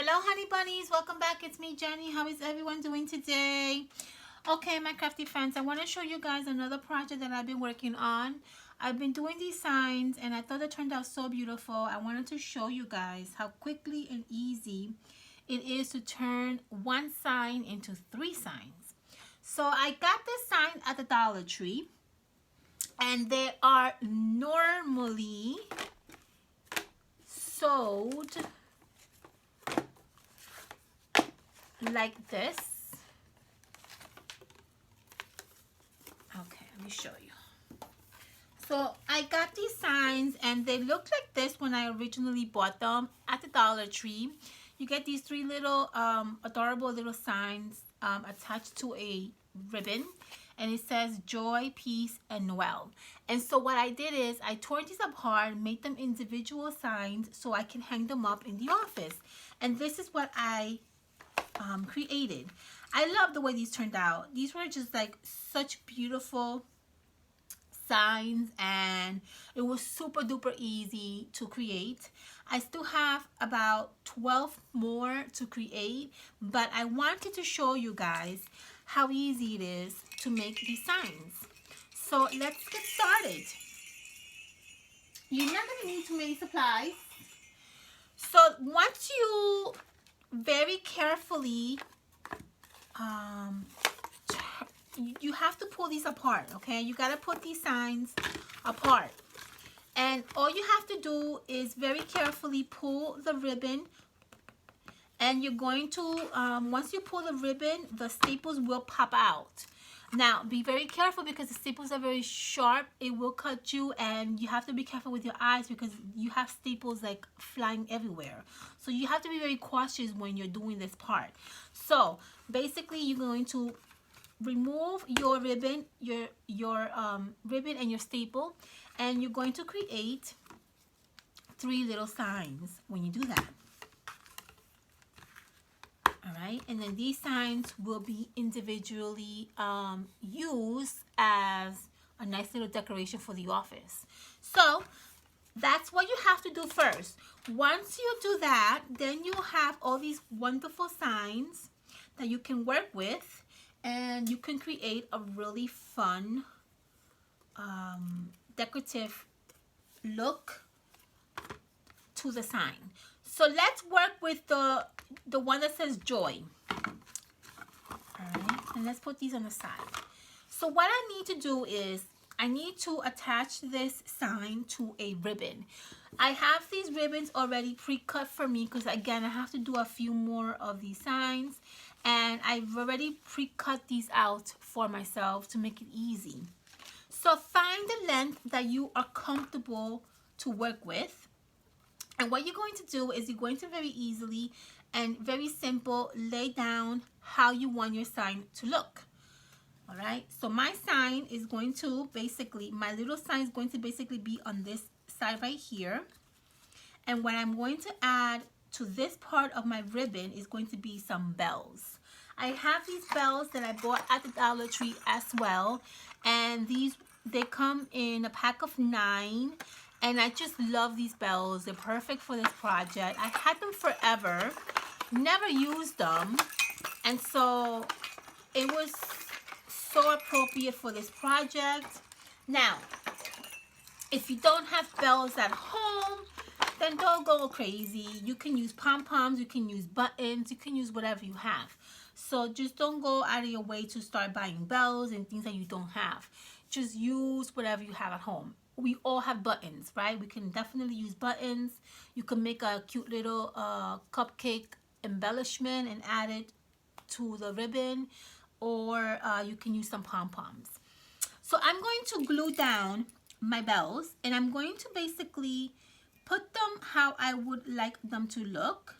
Hello honey bunnies, welcome back. It's me, Jenny. How is everyone doing today? Okay, my crafty friends, I want to show you guys another project that I've been working on. I've been doing these signs and I thought it turned out so beautiful. I wanted to show you guys how quickly and easy it is to turn one sign into 3 signs. So I got this sign at the Dollar Tree and they are normally sold like this. Okay, let me show you. So I got these signs and they looked like this when I originally bought them at the Dollar Tree. You get these 3 little adorable little signs attached to a ribbon, and it says joy, peace, and Noel. And so what I did is I tore these apart, made them individual signs so I can hang them up in the office. And this is what I created. I love the way these turned out. These were just like such beautiful signs and it was super duper easy to create. I still have about 12 more to create, but I wanted to show you guys how easy it is to make these signs. So let's get started. You're not going to need too many supplies. So once you very carefully you have to pull these apart, okay? You got to put these signs apart, and all you have to do is very carefully pull the ribbon, and you're going to once you pull the ribbon, the staples will pop out. Now be very careful because the staples are very sharp. It will cut you, and you have to be careful with your eyes because you have staples like flying everywhere. So you have to be very cautious when you're doing this part. So basically you're going to remove your ribbon, your ribbon and your staple, and you're going to create 3 little signs when you do that. Alright, and then these signs will be individually used as a nice little decoration for the office. So that's what you have to do first. Once you do that, then you have all these wonderful signs that you can work with, and you can create a really fun decorative look to the sign. So let's work with the one that says joy. Alright, and let's put these on the side. So what I need to do is I need to attach this sign to a ribbon. I have these ribbons already pre-cut for me because again I have to do a few more of these signs, and I've already pre-cut these out for myself to make it easy. So find the length that you are comfortable to work with. And what you're going to do is you're going to very easily and very simple lay down how you want your sign to look. All right, so my sign is going to basically, my little sign is going to basically be on this side right here. And what I'm going to add to this part of my ribbon is going to be some bells. I have these bells that I bought at the Dollar Tree as well. And they come in a pack of 9. And I just love these bells. They're perfect for this project. I had them forever, never used them, and so it was so appropriate for this project. Now, if you don't have bells at home, then don't go crazy. You can use pom-poms, you can use buttons, you can use whatever you have. So just don't go out of your way to start buying bells and things that you don't have. Just use whatever you have at home. We all have buttons, right? We can definitely use buttons. You can make a cute little cupcake embellishment and add it to the ribbon, or you can use some pom-poms. So I'm going to glue down my bells, and I'm going to basically put them how I would like them to look,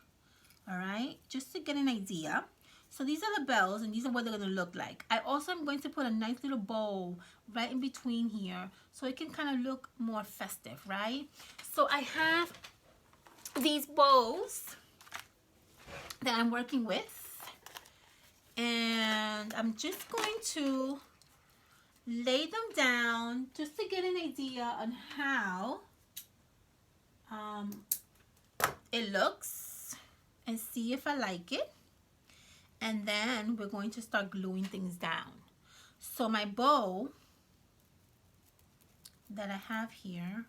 all right, just to get an idea. So these are the bells, and these are what they're going to look like. I also am going to put a nice little bow right in between here so it can kind of look more festive, right? So I have these bows that I'm working with, and I'm just going to lay them down just to get an idea on how it looks. and see if I like it. And then we're going to start gluing things down. So my bow that I have here,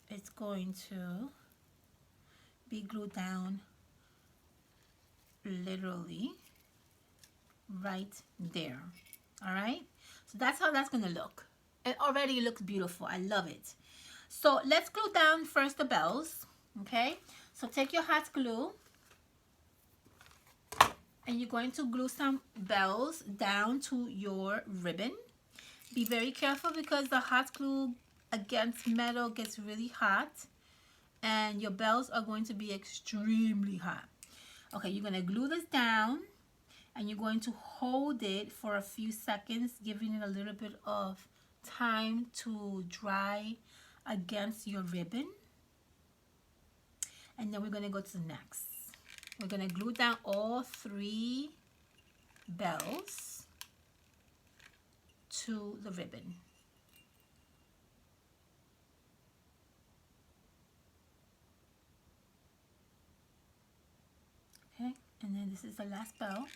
it's going to be glued down literally right there. All right, so that's how that's gonna look. It already looks beautiful. I love it. So let's glue down first the bells. Okay, so take your hot glue and you're going to glue some bells down to your ribbon. Be very careful because the hot glue against metal gets really hot and your bells are going to be extremely hot. Okay, you're going to glue this down and you're going to hold it for a few seconds, giving it a little bit of time to dry against your ribbon. And then we're going to go to the next. We're going to glue down all 3 bells to the ribbon. Okay, and then this is the last bell.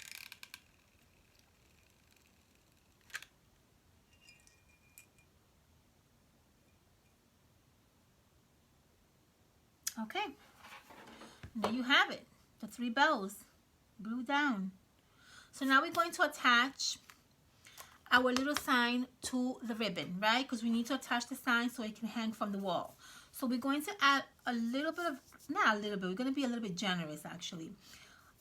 Okay, and there you have it, the 3 bells glued down. So now we're going to attach our little sign to the ribbon, right? Because we need to attach the sign so it can hang from the wall. So we're going to add a little bit of, not a little bit, we're going to be a little bit generous actually.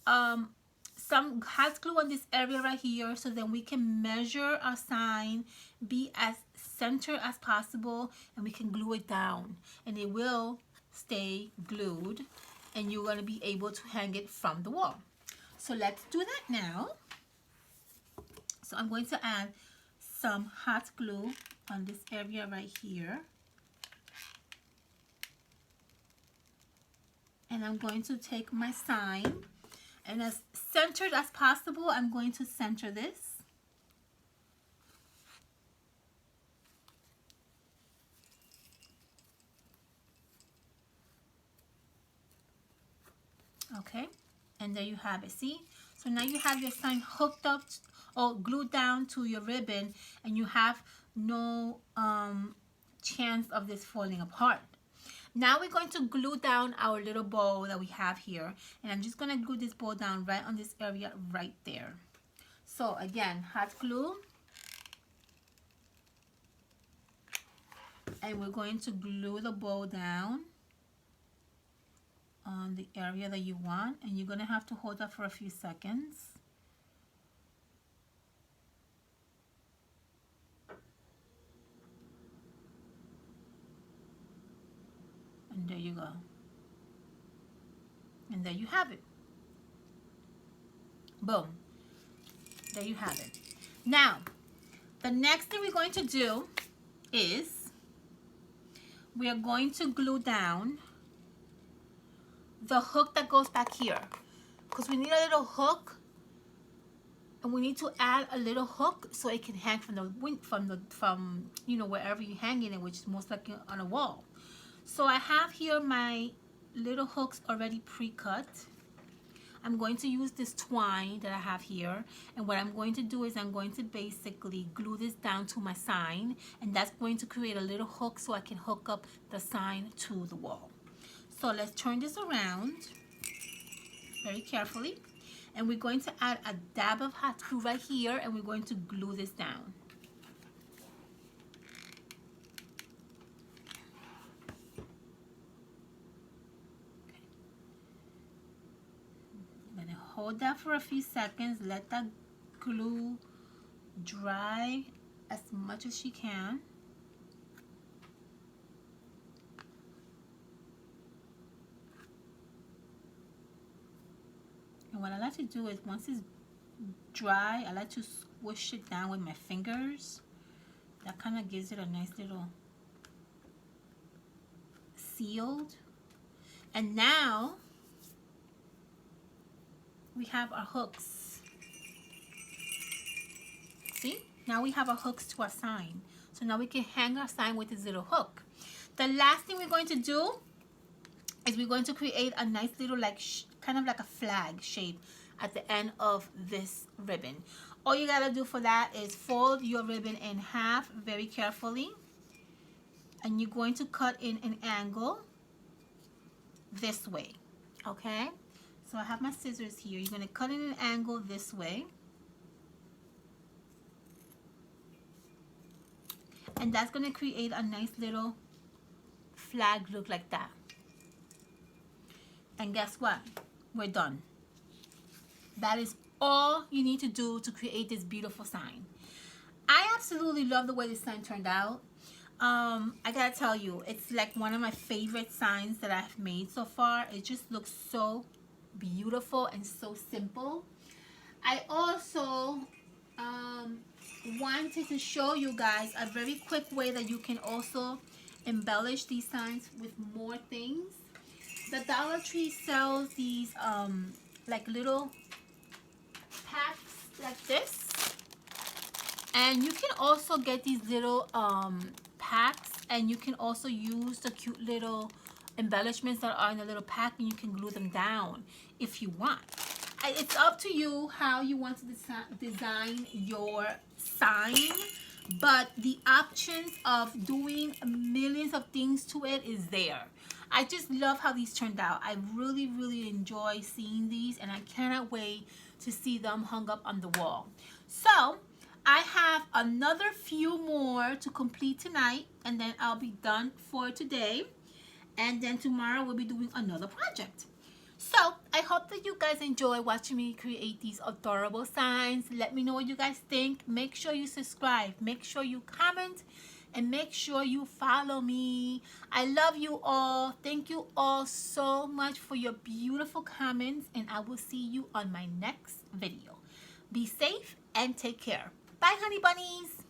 Some hot glue on this area right here so then we can measure our sign, be as centered as possible, and we can glue it down. And it will stay glued and you're going to be able to hang it from the wall. So let's do that now. So I'm going to add some hot glue on this area right here. And I'm going to take my sign and as centered as possible, I'm going to center this. Okay, and there you have it. See? So now you have your sign hooked up or glued down to your ribbon and you have no chance of this falling apart. Now we're going to glue down our little bow that we have here, and I'm just going to glue this bow down right on this area right there. So again, hot glue, and we're going to glue the bow down on the area that you want, and you're going to have to hold that for a few seconds. And there you go. And there you have it. Boom. There you have it. Now, the next thing we're going to do is we are going to glue down the hook that goes back here, because we need a little hook and we need to add a little hook so it can hang from you know, wherever you're hanging it, which is most likely on a wall. So I have here my little hooks already pre-cut. I'm going to use this twine that I have here, and what I'm going to do is I'm going to basically glue this down to my sign, and that's going to create a little hook so I can hook up the sign to the wall. So let's turn this around very carefully, and we're going to add a dab of hot glue right here, and we're going to glue this down. Hold that for a few seconds, let that glue dry as much as she can. And what I like to do is once it's dry, I like to squish it down with my fingers. That kind of gives it a nice little sealed. And now we have our hooks. See? Now we have our hooks to our sign. So now we can hang our sign with this little hook. The last thing we're going to do is we're going to create a nice little like kind of like a flag shape at the end of this ribbon. All you gotta do for that is fold your ribbon in half very carefully, and you're going to cut in an angle this way. Okay, so I have my scissors here. You're going to cut in an angle this way, and that's going to create a nice little flag look like that. And guess what? We're done. That is all you need to do to create this beautiful sign. I absolutely love the way this sign turned out. I gotta tell you, it's like one of my favorite signs that I've made so far. It just looks so beautiful and so simple. I also wanted to show you guys a very quick way that you can also embellish these signs with more things. The Dollar Tree sells these like little packs like this, and you can also get these little packs, and you can also use the cute little embellishments that are in the little pack, and you can glue them down if you want. It's up to you how you want to design your sign, but the options of doing millions of things to it is there. I just love how these turned out. I really enjoy seeing these, and I cannot wait to see them hung up on the wall. So I have another few more to complete tonight, and then I'll be done for today. And then tomorrow we'll be doing another project. So I hope that you guys enjoy watching me create these adorable signs. Let me know what you guys think. Make sure you subscribe. Make sure you comment. And make sure you follow me. I love you all. Thank you all so much for your beautiful comments. And I will see you on my next video. Be safe and take care. Bye, honey bunnies.